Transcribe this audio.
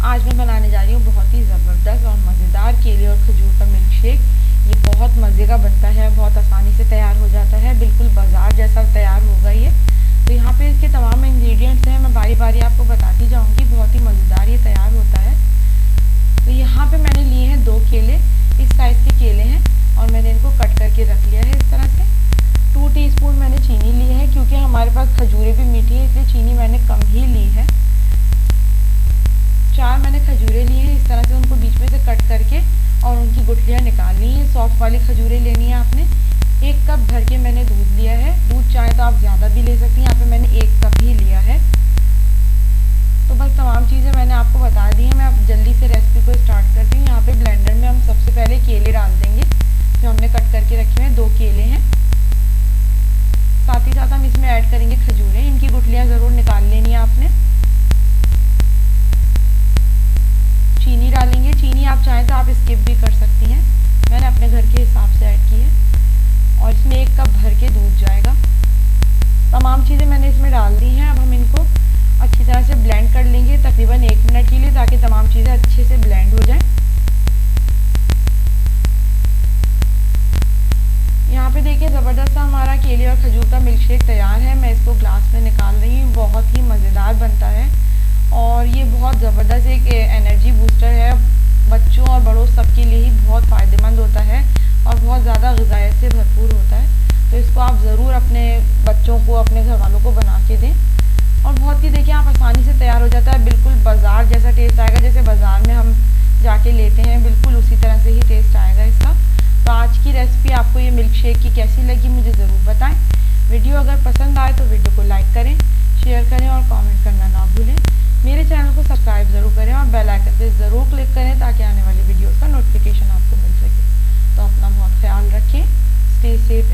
आज मैं बनाने जा रही हूँ बहुत ही ज़बरदस्त और मज़ेदार केले और खजूर का मिल्क शेक। ये बहुत मज़े का बनता है, बहुत आसानी से तैयार हो जाता है, बिल्कुल बाजार जैसा तैयार होगा ये। तो यहाँ पे इसके तमाम इंग्रेडिएंट्स हैं, मैं बारी बारी आपको बताती जाऊँगी। बहुत ही मज़ेदार ये तैयार होता है। तो यहाँ पे मैंने लिए हैं 2 केले, इस साइज़ के केले हैं और मैंने इनको कट करके रख लिया है इस तरह से। 2 टीस्पून मैंने चीनी ली है, क्योंकि हमारे पास खजूरें भी मीठी है इसलिए चीनी मैंने कम ही ली है। 4 मैंने खजूरें ली हैं, इस तरह से उनको बीच में से कट करके और उनकी गुठलियाँ निकाल ली हैं। सॉफ्ट वाली खजूरें लेनी है आपने। 1 कप भर के मैंने दूध लिया है, दूध चाहे तो आप ज़्यादा भी ले सकती हैं, यहाँ पे मैंने 1 कप ही लिया है। तो बस तमाम चीज़ें मैंने आपको बता दी हैं। मैं अब जल्दी से रेसिपी को स्टार्ट करती हूँ। यहाँ पे ब्लेंडर में हम सबसे पहले केले डाल देंगे जो हमने कट करके रखे हैं। 2 केले हैं, साथ ही साथ हम इसमें ऐड करेंगे खजूरें। इनकी गुठलियाँ ज़रूर निकाल लेनी है आपने। चीनी डालेंगे, चीनी आप चाहें तो आप स्किप भी कर सकती हैं, मैंने अपने घर के हिसाब से ऐड की है। और इसमें 1 कप भर के दूध जाएगा। तमाम चीज़ें मैंने इसमें डाल दी हैं। अब हम इनको अच्छी तरह से ब्लेंड कर लेंगे तकरीबन 1 मिनट के लिए, ताकि तमाम चीज़ें अच्छे से ब्लेंड हो जाएं। यहाँ पे देखिए ज़बरदस्त सा हमारा केले और खजूर का मिल्क शेक तैयार है। मैं इसको ग्लास में निकाल रही हूँ। बहुत ही मज़ेदार बनता है और ये बहुत ज़बरदस्त एक एनर्जी बूस्टर है। बच्चों और बड़ों सबके लिए ही बहुत फ़ायदेमंद होता है और बहुत ज़्यादा ग़िज़ायत से भरपूर होता है। तो इसको आप ज़रूर अपने बच्चों को, अपने घर वालों को बना के दें। और बहुत ही देखिए आप आसानी से तैयार हो जाता है, बिल्कुल बाज़ार जैसा टेस्ट आएगा। जैसे बाज़ार में हम जाके लेते हैं, बिल्कुल उसी तरह से ही टेस्ट आएगा इसका। तो आज की रेसिपी आपको ये मिल्क शेक की कैसी लगी मुझे ज़रूर बताएं। वीडियो अगर पसंद आए तो वीडियो को लाइक करें, शेयर करें और कमेंट करना ना भूलें। मेरे चैनल को सब्सक्राइब ज़रूर करें और बेल आइकन पे ज़रूर क्लिक करें, ताकि आने वाली वीडियोस का नोटिफिकेशन आपको मिल सके। तो अपना बहुत ख्याल रखें। Stay safe.